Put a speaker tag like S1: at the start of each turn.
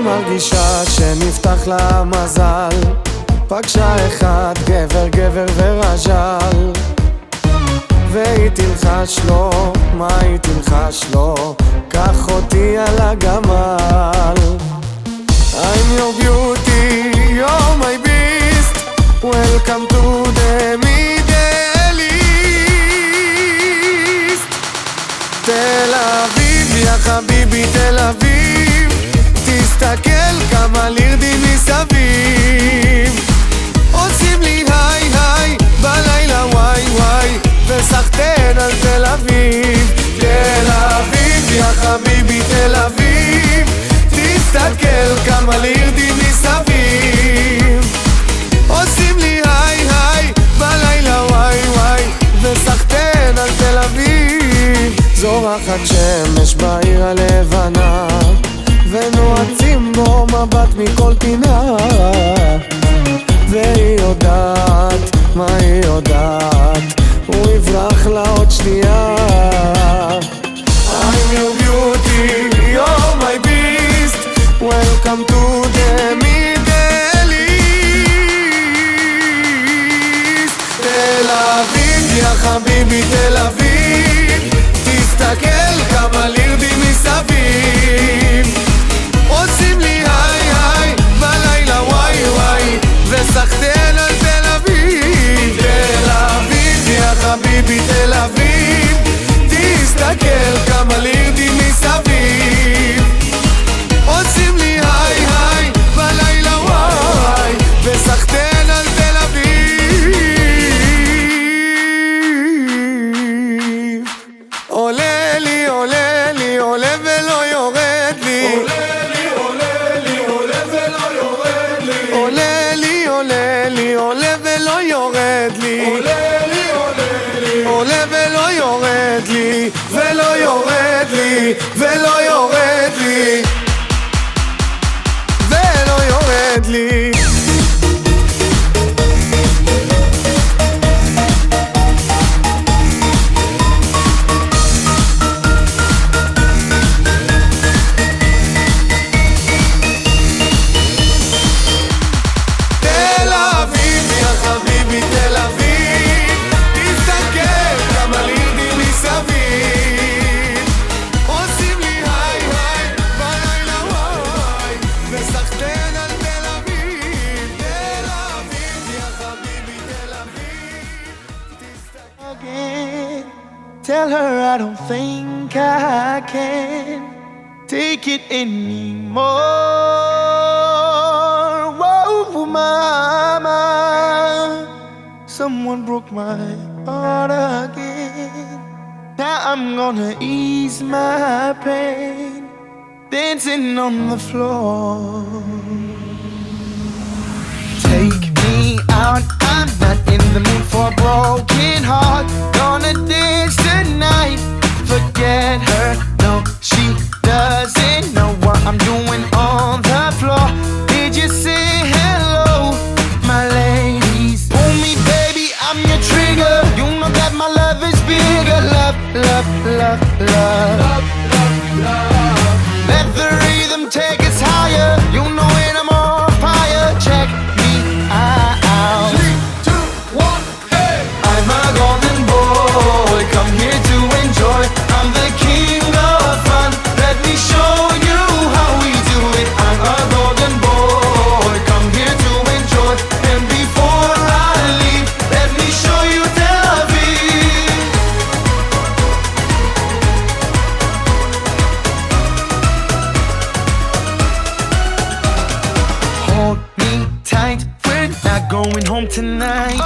S1: מרגישה שנפתח לה מזל, פגשה אחד גבר ורז'ל, והיא תלחש לו, מה היא תלחש לו? קח אותי על הגמל. I'm your beauty, you're my beast, welcome to the Middle East. תל אביב, יא חביבי תל אביב, תסתכל כמה לירדים מסביב, עושים לי היי היי בלילה וואי וואי, וסחטן על תל אביב. תל אביב, יא חביבי תל אביב, תסתכל כמה לירדים מסביב, עושים לי היי היי בלילה וואי וואי, וסחטן על תל אביב. זורחת שמש בעיר הלבנה, ונועצים בו מבט מכל פינה, והיא יודעת, מה היא יודעת? הוא יברח לה עוד שנייה. I'm your beauty, you're my beast, welcome to the Middle East. תל אביב, יא חביבי תל אביב, תסתכל כמה לירדים מסביב, עושים לי היי היי בלילה וואי וואי, וסחטן על תל אביב. תל אביב, יא חביבי תל אביב, תסתכל כמה לירדים מסביב, עושים לי היי היי בלילה וואי, וסחטן על תל אביב. עולה לי עולה לי עולה ולא יורד לי, עולה לי עולה לי עולה ולא יורד לי, עולה לי עולה לי עולה ולא יורד לי, עולה לי עולה לי עולה ולא יורד לי, ולא יורד לי ולא יורד לי ולא יורד לי.
S2: Tell her I don't think I can take it anymore. Whoa, mama, someone broke my heart again. Now I'm gonna ease my pain, dancing on the floor. Take me out, I'm not in the mood for a broken heart. Gonna dance tonight, forget her, no, she doesn't know what I'm doing on the floor. Did you say hello, my ladies? Pull me baby, I'm your trigger, you know that my love is bigger. Love, love, love, love, love, love, love. Let the rhythm take us higher, you know when I'm on fire. Check me out. 3, 2, 1, hey! I'm a golden boy, come here to enjoy. I'm the king of fun, let me show you how we do it. I'm a golden boy, come here to enjoy. And before I leave, let me show you Tel Aviv. Hold me tight, we're not going home tonight.